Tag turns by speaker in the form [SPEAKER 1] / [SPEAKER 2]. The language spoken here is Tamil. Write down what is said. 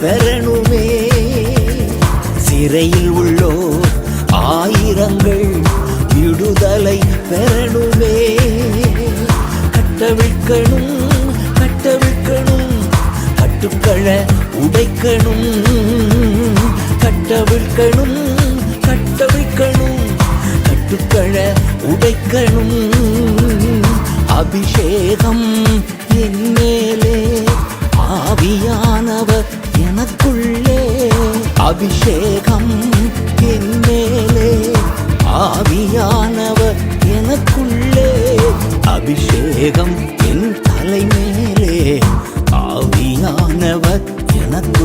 [SPEAKER 1] பெறணுமே. சிறையில் உள்ளோர் ஆயிரங்கள் விடுதலை பெறணுமே. கட்டவிழ்க்கணும் கட்டவிழ்க்கணும் கட்டுக்களை உடைக்கணும். கட்டவிழ்க்கணும் கட்டவிழ்க்கணும் கட்டுக்களை உடைக்கணும். அபிஷேகம் என் மேலே, ஆவியானவர் எனக்குள்ளே. அபிஷேகம் என் மேலே, ஆவியானவர் எனக்குள்ளே. அபிஷேகம் என் தலை மேலே, ஆவியானவர் எனக்கு